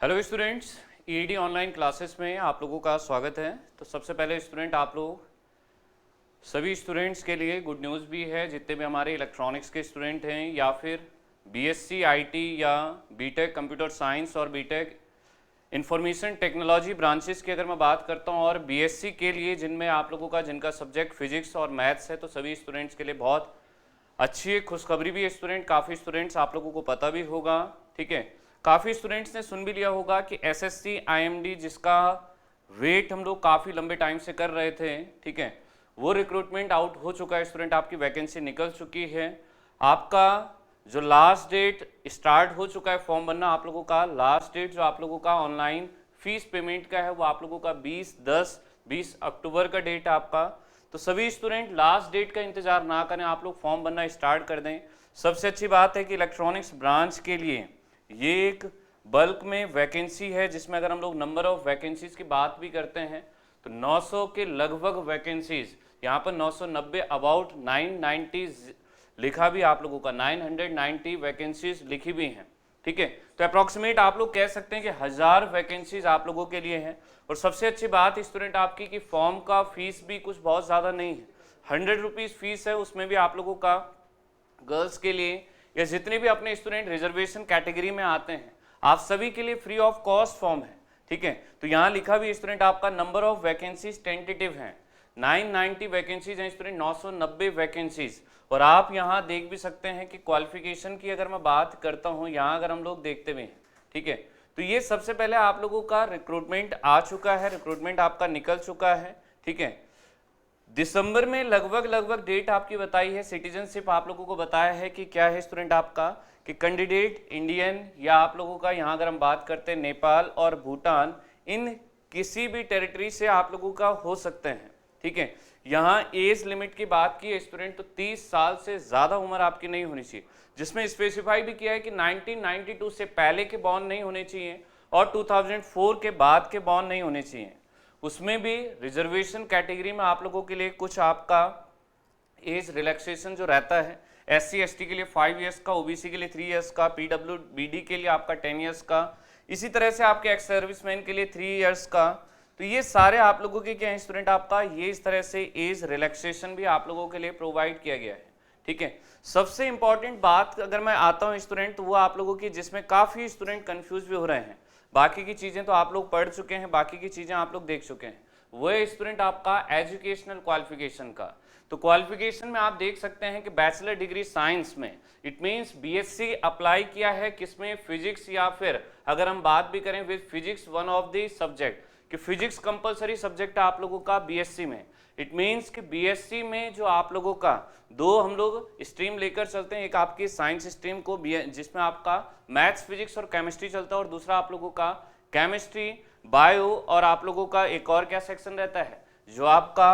Hello students, ED online classes में आप लोगों का स्वागत है। तो सबसे पहले स्टूडेंट, आप लोग सभी स्टूडेंट्स के लिए गुड न्यूज़ भी है। जितने भी हमारे इलेक्ट्रॉनिक्स के स्टूडेंट हैं या फिर बीएससी आईटी या बीटेक कंप्यूटर साइंस और बीटेक इंफॉर्मेशन टेक्नोलॉजी ब्रांचेस की अगर मैं बात करता हूं, और बीएससी के लिए जिनमें आप लोगों का जिनका सब्जेक्ट फिजिक्स और मैथ्स है, तो सभी स्टूडेंट्स के लिए बहुत अच्छी एक खुशखबरी भी है स्टूडेंट। काफ़ी स्टूडेंट्स आप लोगों को पता भी होगा, ठीक है, काफ़ी स्टूडेंट्स ने सुन भी लिया होगा कि एसएससी आईएमडी जिसका वेट हम लोग काफ़ी लंबे टाइम से कर रहे थे, ठीक है, वो रिक्रूटमेंट आउट हो चुका है स्टूडेंट। आपकी वैकेंसी निकल चुकी है। आपका जो लास्ट डेट स्टार्ट हो चुका है फॉर्म भरना, आप लोगों का लास्ट डेट जो आप लोगों का ऑनलाइन फीस पेमेंट का है वो आप लोगों का 20 अक्टूबर का डेट है आपका। तो सभी स्टूडेंट लास्ट डेट का इंतजार ना करें, आप लोग फॉर्म भरना स्टार्ट कर दें। सबसे अच्छी बात है कि इलेक्ट्रॉनिक्स ब्रांच के लिए ये एक बल्क में वैकेंसी है, जिसमें अगर हम लोग नंबर ऑफ वैकेंसीज की बात भी करते हैं तो 900 के लगभग वैकेंसीज, यहाँ पर 990 अबाउट 990 लिखा भी आप लोगों का 990 वैकेंसीज लिखी भी हैं, ठीक है। तो अप्रॉक्सीमेट आप लोग कह सकते हैं कि 1000 वैकेंसीज आप लोगों के लिए हैं। और सबसे अच्छी बात स्टूडेंट आपकी कि फॉर्म का फीस भी कुछ बहुत ज़्यादा नहीं है, 100 रुपीज़ फीस है। उसमें भी आप लोगों का गर्ल्स के लिए या जितने भी अपने स्टूडेंट रिजर्वेशन कैटेगरी में आते हैं, आप सभी के लिए फ्री ऑफ कॉस्ट फॉर्म है, ठीक है। तो यहाँ लिखा भी स्टूडेंट आपका नंबर ऑफ वैकेंसीज टेंटेटिव हैं, 990 वैकेंसीज हैं स्टूडेंट, 990 वैकेंसीज। और आप यहाँ देख भी सकते हैं कि क्वालिफिकेशन की अगर मैं बात करता हूँ, यहाँ अगर हम लोग देखते हुए हैं, ठीक है, तो ये सबसे पहले आप लोगों का रिक्रूटमेंट आ चुका है, रिक्रूटमेंट आपका निकल चुका है, ठीक है। दिसंबर में लगभग डेट आपकी बताई है। सिटीजनशिप आप लोगों को बताया है कि क्या है स्टूडेंट आपका कि कैंडिडेट इंडियन या आप लोगों का यहाँ अगर हम बात करते हैं नेपाल और भूटान, इन किसी भी टेरिटरी से आप लोगों का हो सकते हैं, ठीक है। यहाँ एज लिमिट की बात की है स्टूडेंट, तो 30 साल से ज़्यादा उम्र आपकी नहीं होनी चाहिए, जिसमें स्पेसिफाई भी किया है कि 1992 से पहले के बॉर्न नहीं होने चाहिए और 2004 के बाद के बॉर्न नहीं होने चाहिए। उसमें भी रिजर्वेशन कैटेगरी में आप लोगों के लिए कुछ आपका एज रिलैक्सेशन जो रहता है, एससी एसटी के लिए 5 ईयर्स का, ओबीसी के लिए 3 ईयर्स का, पीडब्ल्यूबीडी के लिए आपका 10 ईयर्स का, इसी तरह से आपके एक्स सर्विसमैन के लिए 3 ईयर्स का। तो ये सारे आप लोगों के क्या है स्टूडेंट आपका, ये इस तरह से एज रिलैक्सेशन भी आप लोगों के लिए प्रोवाइड किया गया है, ठीक है। सबसे इंपॉर्टेंट बात अगर मैं आता हूँ स्टूडेंट, तो वो आप लोगों की जिसमें काफ़ी स्टूडेंट कन्फ्यूज भी हो रहे हैं, बाकी की चीज़ें तो आप लोग पढ़ चुके हैं, बाकी की चीज़ें आप लोग देख चुके हैं, वो है स्टूडेंट आपका एजुकेशनल क्वालिफिकेशन का। तो क्वालिफिकेशन में आप देख सकते हैं कि बैचलर डिग्री साइंस में, इट मींस बीएससी अप्लाई किया है किसमें, फिजिक्स, या फिर अगर हम बात भी करें with physics one of the subject, कि फिजिक्स कंपलसरी सब्जेक्ट है आप लोगों का बीएससी में। इट मींस कि बीएससी में जो आप लोगों का दो हम लोग स्ट्रीम लेकर चलते हैं, एक आपकी साइंस स्ट्रीम को जिसमें आपका मैथ्स फिजिक्स और केमिस्ट्री चलता है, और दूसरा आप लोगों का केमिस्ट्री बायो, और आप लोगों का एक और क्या सेक्शन रहता है जो आपका,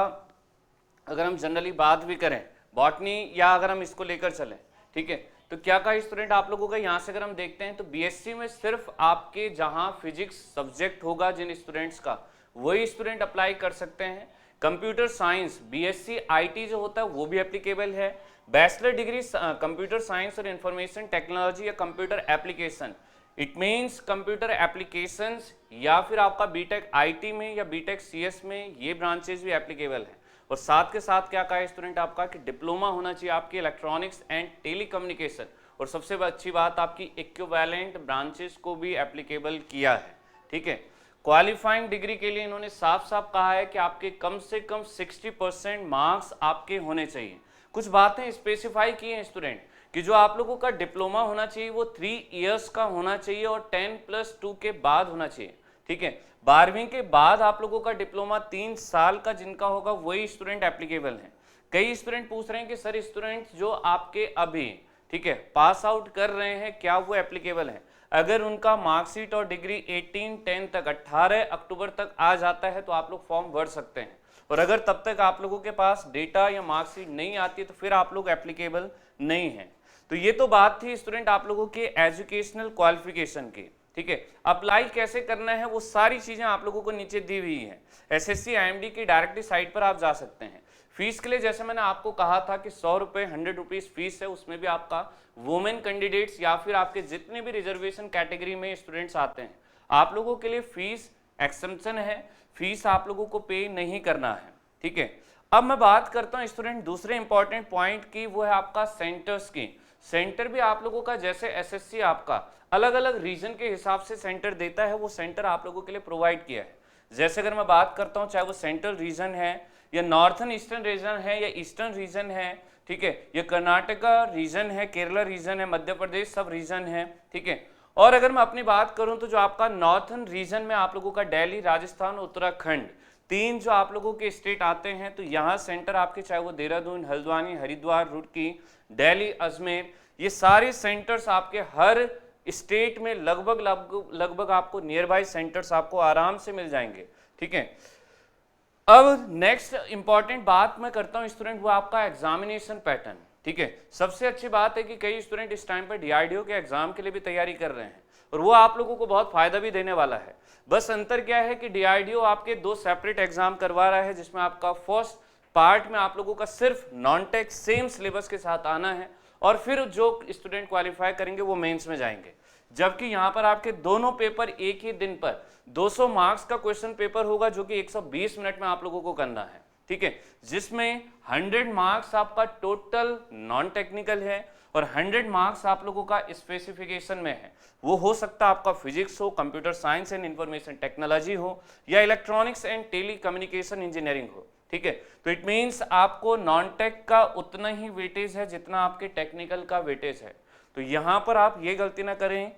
अगर हम जनरली बात भी करें बॉटनी, या अगर हम इसको लेकर चलें, ठीक है, तो क्या कहा स्टूडेंट आप लोगों का, यहाँ से अगर हम देखते हैं तो बीएससी में सिर्फ आपके जहाँ फिजिक्स सब्जेक्ट होगा जिन स्टूडेंट्स का, वही स्टूडेंट अप्लाई कर सकते हैं। कंप्यूटर साइंस बीएससी आईटी जो होता है वो भी एप्लीकेबल है। बैचलर डिग्री कंप्यूटर साइंस और इंफॉर्मेशन टेक्नोलॉजी या computer application, it means computer applications, या फिर आपका बीटेक आईटी में या बीटेक सीएस में, ये ब्रांचेस भी एप्लीकेबल है। और साथ के साथ क्या कहा है स्टूडेंट आपका कि डिप्लोमा होना चाहिए आपकी इलेक्ट्रॉनिक्स एंड टेलीकम्युनिकेशन, और सबसे अच्छी बात आपकी इक्विवेलेंट ब्रांचेस को भी एप्लीकेबल किया है, ठीक है। क्वालिफाइंग डिग्री के लिए इन्होंने साफ साफ कहा है कि आपके कम से कम 60% मार्क्स आपके होने चाहिए। कुछ बातें स्पेसिफाई की हैं स्टूडेंट कि जो आप लोगों का डिप्लोमा होना चाहिए वो 3 इयर्स का होना चाहिए और 10+2 के बाद होना चाहिए, ठीक है। 12वीं के बाद आप लोगों का डिप्लोमा 3 साल का जिनका होगा वही स्टूडेंट एप्लीकेबल हैं। कई स्टूडेंट पूछ रहे हैं कि सर स्टूडेंट जो आपके अभी, ठीक है, पास आउट कर रहे हैं, क्या वो एप्लीकेबल है? अगर उनका मार्कशीट और डिग्री 18-10 तक 18 अक्टूबर तक आ जाता है तो आप लोग फॉर्म भर सकते हैं, और अगर तब तक आप लोगों के पास डेटा या मार्कशीट नहीं आती है तो फिर आप लोग एप्लीकेबल नहीं है। तो ये तो बात थी स्टूडेंट आप लोगों के एजुकेशनल क्वालिफिकेशन की, ठीक है। अप्लाई कैसे करना है वो सारी चीजें आप लोगों को नीचे दी हुई है। एसएससी आईएमडी की डायरेक्टली साइट पर आप जा सकते हैं। फीस के लिए जैसे मैंने आपको कहा था कि 100 रुपये 100 रुपीज़ फीस है, उसमें भी आपका वुमेन कैंडिडेट्स या फिर आपके जितने भी रिजर्वेशन कैटेगरी में स्टूडेंट्स आते हैं आप लोगों के लिए फीस एक्सेम्पशन है, फीस आप लोगों को पे नहीं करना है, ठीक है। अब मैं बात करता हूँ स्टूडेंट दूसरे इंपॉर्टेंट पॉइंट की, वो है आपका सेंटर्स की। सेंटर भी आप लोगों का जैसे एसएससी आपका अलग अलग रीजन के हिसाब से सेंटर देता है, वो सेंटर आप लोगों के लिए प्रोवाइड किया है। जैसे अगर मैं बात करता हूँ, चाहे वो सेंट्रल रीजन है या नॉर्थन ईस्टर्न रीजन है या ईस्टर्न रीजन है, ठीक है, ये कर्नाटका रीजन है, केरला रीजन है, मध्य प्रदेश सब रीजन है, ठीक है। और अगर मैं अपनी बात करूं तो जो आपका नॉर्थन रीजन में आप लोगों का दिल्ली, राजस्थान, उत्तराखंड, तीन जो आप लोगों के स्टेट आते हैं, तो यहाँ सेंटर आपके चाहे वो देहरादून, हल्द्वानी, हरिद्वार, रुड़की, दिल्ली, अजमेर, ये सारे सेंटर्स आपके हर स्टेट में लगभग आपको नियर बाई सेंटर्स आपको आराम से मिल जाएंगे, ठीक है। अब नेक्स्ट इंपॉर्टेंट बात मैं करता हूं स्टूडेंट, वो आपका एग्जामिनेशन पैटर्न, ठीक है। सबसे अच्छी बात है कि कई स्टूडेंट इस टाइम पर डीआरडीओ के एग्जाम के लिए भी तैयारी कर रहे हैं और वो आप लोगों को बहुत फायदा भी देने वाला है। बस अंतर क्या है कि डीआरडीओ आपके दो सेपरेट एग्जाम करवा रहा है, जिसमें आपका फर्स्ट पार्ट में आप लोगों का सिर्फ नॉन टेक सेम सिलेबस के साथ आना है और फिर जो स्टूडेंट क्वालिफाई करेंगे वो मेंस में जाएंगे। जबकि यहाँ पर आपके दोनों पेपर एक ही दिन पर 200 मार्क्स का क्वेश्चन पेपर होगा, जो कि 120 मिनट में आप लोगों को करना है, ठीक है, जिसमें 100 मार्क्स आपका टोटल नॉन टेक्निकल है और 100 मार्क्स आप लोगों का स्पेसिफिकेशन में है। वो हो सकता है आपका फिजिक्स हो, computer science and information technology हो या electronics and telecommunication engineering हो, ठीक है। तो इट मीन्स आपको नॉन टेक का उतना ही वेटेज है जितना आपके टेक्निकल का वेटेज है। तो यहाँ पर आप ये गलती ना करें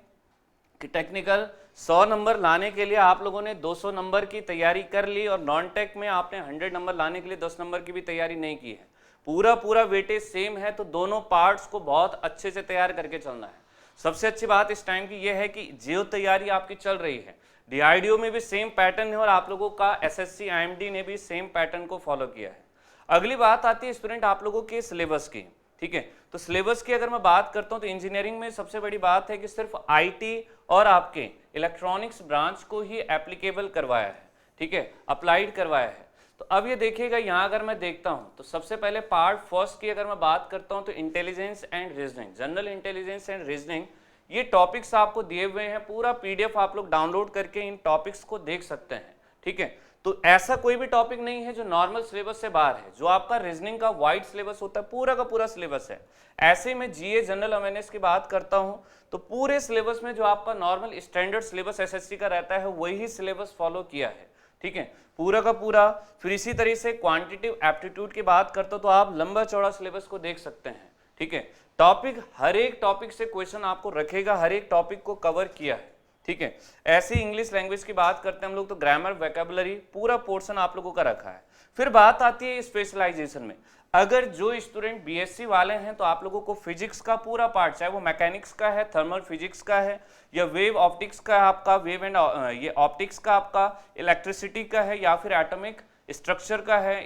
कि टेक्निकल 100 नंबर लाने के लिए आप लोगों ने 200 नंबर की तैयारी कर ली और नॉन टेक में आपने 100 नंबर लाने के लिए 10 नंबर की भी तैयारी नहीं की है। पूरा वेटेज सेम है, तो दोनों पार्ट्स को बहुत अच्छे से तैयार करके चलना है। सबसे अच्छी बात इस टाइम की यह है कि जो तैयारी आपकी चल रही है, डीआरडीओ में भी सेम पैटर्न है और आप लोगों का एसएससी आईएमडी ने भी सेम पैटर्न को फॉलो किया है। अगली बात आती है स्टूडेंट आप लोगों के सिलेबस की, ठीक है। तो सिलेबस की अगर मैं बात करता हूं तो इंजीनियरिंग में सबसे बड़ी बात है कि सिर्फ आईटी और आपके इलेक्ट्रॉनिक्स ब्रांच को ही एप्लीकेबल करवाया है, ठीक है, अप्लाइड करवाया है। तो अब ये देखिएगा, यहाँ अगर मैं देखता हूं तो सबसे पहले पार्ट फर्स्ट की अगर मैं बात करता हूं तो intelligence and reasoning, general intelligence and reasoning, ये टॉपिक्स आपको दिए हुए हैं। पूरा पीडीएफ आप लोग डाउनलोड करके इन टॉपिक्स को देख सकते हैं, ठीक है। तो ऐसा कोई भी टॉपिक नहीं है जो नॉर्मल सिलेबस से बाहर है। जो आपका रीजनिंग का वाइड सिलेबस होता है, पूरा का पूरा सिलेबस है। ऐसे में जीए जनरल अवेयरनेस की बात करता हूं तो पूरे सिलेबस में जो आपका नॉर्मल स्टैंडर्ड सिलेबस एसएससी का रहता है वही सिलेबस फॉलो किया है, ठीक है, पूरा का पूरा। फिर इसी तरह से क्वांटिटेटिव एप्टीट्यूड की बात करते हो तो आप लंबा चौड़ा सिलेबस को देख सकते हैं, ठीक है। टॉपिक, हर एक टॉपिक से क्वेश्चन आपको रखेगा, हर एक टॉपिक को कवर किया है, ठीक है। ऐसे इंग्लिश लैंग्वेज की बात करते हैं हम लोग तो ग्रामर, वोकैबुलरी, पूरा पोर्शन आप लोगों का रखा है। फिर बात आती है स्पेशलाइजेशन में। अगर जो स्टूडेंट बीएससी वाले हैं तो आप लोगों को फिजिक्स का पूरा पार्ट, चाहे वो मैकेनिक्स का है, थर्मल फिजिक्स का है या वेव ऑप्टिक्स का है आपका, वेव एंड ये ऑप्टिक्स का आपका, इलेक्ट्रिसिटी का है या फिर एटॉमिक स्ट्रक्चर का है,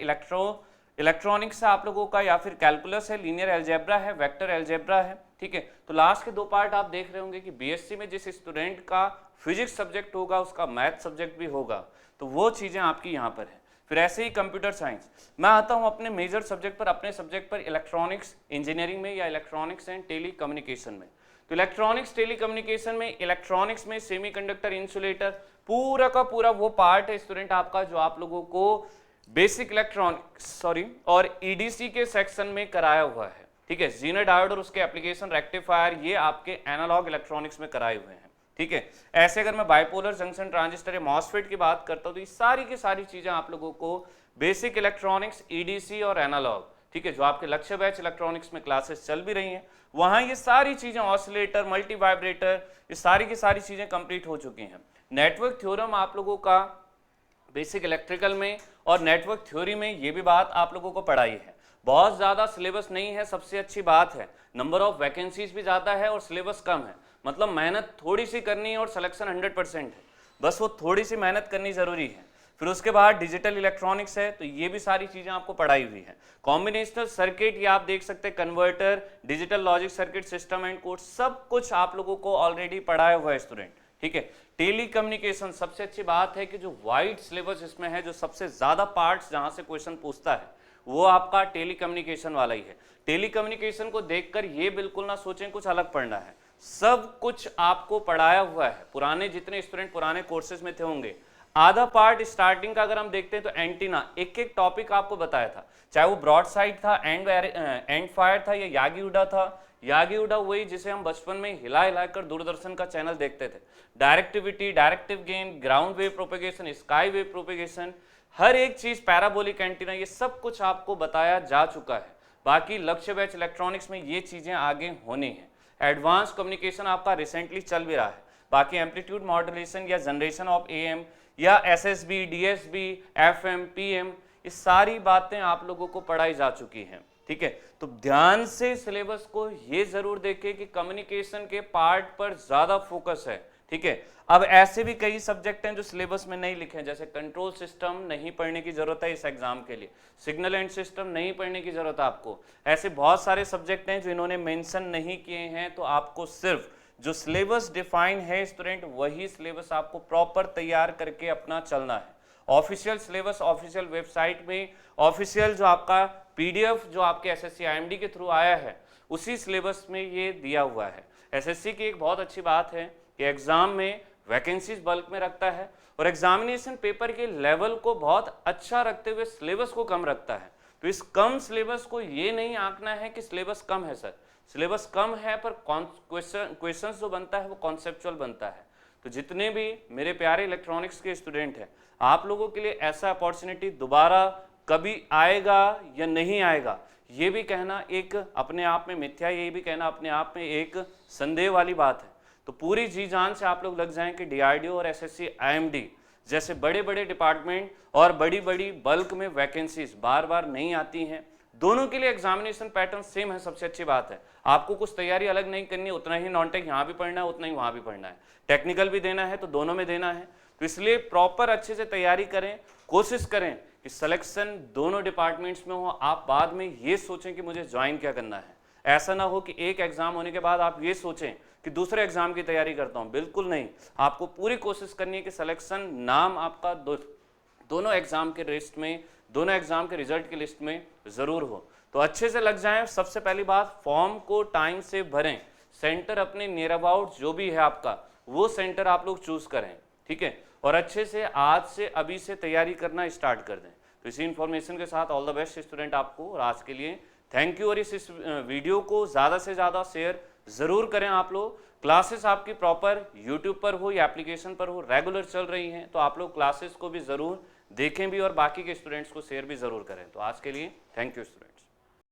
इलेक्ट्रॉनिक्स है आप लोगों का, या फिर कैलकुलस है, लीनियर अलजेब्रा है, वेक्टर अलजेब्रा है, ठीक है। तो लास्ट के दो पार्ट आप देख रहे होंगे कि बीएससी में जिस स्टूडेंट का फिजिक्स सब्जेक्ट होगा उसका मैथ सब्जेक्ट भी होगा, तो वो चीजें आपकी यहाँ पर है। फिर ऐसे ही कंप्यूटर साइंस, मैं आता हूँ अपने मेजर सब्जेक्ट पर, अपने सब्जेक्ट पर इलेक्ट्रॉनिक्स इंजीनियरिंग में या इलेक्ट्रॉनिक्स एंड टेली कम्युनिकेशन में। तो इलेक्ट्रॉनिक्स टेली कम्युनिकेशन में, इलेक्ट्रॉनिक्स में सेमीकंडक्टर, इंसुलेटर, पूरा का पूरा वो पार्ट है स्टूडेंट आपका जो आप लोगों को बेसिक इलेक्ट्रॉनिक्स और ईडीसी के सेक्शन में कराया हुआ है, ठीक है। जीनर डायोड और उसके एप्लीकेशन, रेक्टिफायर, ये आपके एनालॉग इलेक्ट्रॉनिक्स में कराए हुए हैं, ठीक है। ऐसे अगर मैं बाइपोलर जंक्शन ट्रांजिस्टर या मॉसफेट की बात करता हूं तो ये सारी की सारी चीजें आप लोगों को बेसिक इलेक्ट्रॉनिक्स, ईडीसी और एनालॉग, ठीक है, जो आपके लक्ष्य बैच इलेक्ट्रॉनिक्स में क्लासेस चल भी रही हैं, वहां ये सारी चीजें, ऑसिलेटर, मल्टी वाइब्रेटर, ये सारी की सारी चीजें कंप्लीट हो चुकी हैं। नेटवर्क थ्योरम आप लोगों का बेसिक इलेक्ट्रिकल में और नेटवर्क थ्योरी में ये भी बात आप लोगों को पढ़ाई है। बहुत ज्यादा सिलेबस नहीं है, सबसे अच्छी बात है। नंबर ऑफ वैकेंसीज भी ज्यादा है और सिलेबस कम है, मतलब मेहनत थोड़ी सी करनी है और सिलेक्शन 100% है, बस वो थोड़ी सी मेहनत करनी जरूरी है। फिर उसके बाद डिजिटल इलेक्ट्रॉनिक्स है, तो ये भी सारी चीजें आपको पढ़ाई हुई है। कॉम्बिनेशनल सर्किट, ये आप देख सकते हैं, converter, digital logic circuit, system and code, सब कुछ आप लोगों को ऑलरेडी पढ़ाया हुआ है स्टूडेंट, ठीक है। टेली कम्युनिकेशन, सबसे अच्छी बात है कि जो वाइड सिलेबस इसमें है, जो सबसे ज्यादा पार्ट्स जहां से क्वेश्चन पूछता है वो आपका टेलीकम्युनिकेशन वाला ही है। टेलीकम्युनिकेशन को देखकर ये बिल्कुल ना सोचें कुछ अलग पढ़ना है, सब कुछ आपको पढ़ाया हुआ है। पुराने जितने स्टूडेंट पुराने कोर्सेज में थे होंगे, आधा पार्ट स्टार्टिंग का अगर हम देखते हैं तो एंटीना, एक एक टॉपिक आपको बताया था, चाहे वो ब्रॉड साइड था, एंड फायर था, या यागी उडा था। यागी उडा वही जिसे हम बचपन में हिला हिलाकर दूरदर्शन का चैनल देखते थे। Directivity, directive gain, ground wave propagation, sky wave propagation, हर एक चीज, पैराबोलिक एंटीना, ये सब कुछ आपको बताया जा चुका है। बाकी लक्ष्य बैच इलेक्ट्रॉनिक्स में ये चीजें आगे होनी है। एडवांस कम्युनिकेशन आपका रिसेंटली चल भी रहा है। बाकी एम्पलीट्यूड मॉड्यूलेशन या जनरेशन ऑफ एएम या एसएसबी, डीएसबी, एफएम, पीएम, ये सारी बातें आप लोगों को पढ़ाई जा चुकी हैं। ठीक है, तो ध्यान से सिलेबस को ये जरूर देखें कि कम्युनिकेशन के पार्ट पर ज्यादा फोकस है। ठीक है, अब ऐसे भी कई सब्जेक्ट हैं जो सिलेबस में नहीं लिखे हैं, जैसे कंट्रोल सिस्टम नहीं पढ़ने की जरूरत है इस एग्जाम के लिए, सिग्नल एंड सिस्टम नहीं पढ़ने की जरूरत है आपको। ऐसे बहुत सारे सब्जेक्ट हैं जो इन्होंने मेंशन नहीं किए हैं, तो आपको सिर्फ जो सिलेबस डिफाइन है स्टूडेंट, वही सिलेबस आपको प्रॉपर तैयार करके अपना चलना है। ऑफिशियल सिलेबस ऑफिशियल वेबसाइट में, ऑफिशियल जो आपका पीडीएफ जो आपके एसएससी आईएमडी के थ्रू आया है, उसी सिलेबस में ये दिया हुआ है। एसएससी की एक बहुत अच्छी बात है कि एग्जाम में वैकेंसीज बल्क में रखता है और एग्जामिनेशन पेपर के लेवल को बहुत अच्छा रखते हुए सिलेबस को कम रखता है। तो इस कम सिलेबस को ये नहीं आंकना है कि सिलेबस कम है सर, सिलेबस कम है पर क्वेश्चन जो बनता है वो कॉन्सेप्चुअल बनता है। तो जितने भी मेरे प्यारे इलेक्ट्रॉनिक्स के स्टूडेंट हैं, आप लोगों के लिए ऐसा अपॉर्चुनिटी दोबारा कभी आएगा या नहीं आएगा, ये भी कहना एक अपने आप में मिथ्या, ये भी कहना अपने आप में एक संदेह वाली बात है। तो पूरी जी जान से आप लोग लग जाएं कि डीआरडीओ और एसएससी आईएमडी जैसे बड़े बड़े डिपार्टमेंट और बड़ी बड़ी बल्क में वैकेंसीज बार बार नहीं आती हैं। दोनों के लिए एग्जामिनेशन पैटर्न सेम है, सबसे अच्छी बात है। आपको कुछ तैयारी अलग नहीं करनी है, उतना ही नॉन टेक यहाँ भी पढ़ना है, उतना ही वहाँ भी पढ़ना है, टेक्निकल भी देना है तो दोनों में देना है। तो इसलिए प्रॉपर अच्छे से तैयारी करें, कोशिश करें कि सिलेक्शन दोनों डिपार्टमेंट्स में हो। आप बाद में ये सोचें कि मुझे ज्वाइन क्या करना है, ऐसा ना हो कि एक एग्जाम होने के बाद आप ये सोचें कि दूसरे एग्जाम की तैयारी करता हूँ, बिल्कुल नहीं। आपको पूरी कोशिश करनी है कि सिलेक्शन नाम आपका दोनों एग्जाम के लिस्ट में, दोनों एग्जाम के रिजल्ट की लिस्ट में जरूर हो। तो अच्छे से लग जाएं। सबसे पहली बात, फॉर्म को टाइम से भरें, सेंटर अपने नियर अबाउट जो भी है आपका वो सेंटर आप लोग चूज करें। ठीक है, और अच्छे से आज से अभी से तैयारी करना स्टार्ट कर दें। तो इसी इंफॉर्मेशन के साथ ऑल द बेस्ट स्टूडेंट आपको, और आज के लिए थैंक यू। और इस वीडियो को ज़्यादा से ज़्यादा शेयर ज़रूर करें आप लोग। क्लासेस आपकी प्रॉपर यूट्यूब पर हो या एप्लीकेशन पर हो, रेगुलर चल रही हैं, तो आप लोग क्लासेस को भी ज़रूर देखें भी और बाकी के स्टूडेंट्स को शेयर भी ज़रूर करें। तो आज के लिए थैंक यू स्टूडेंट।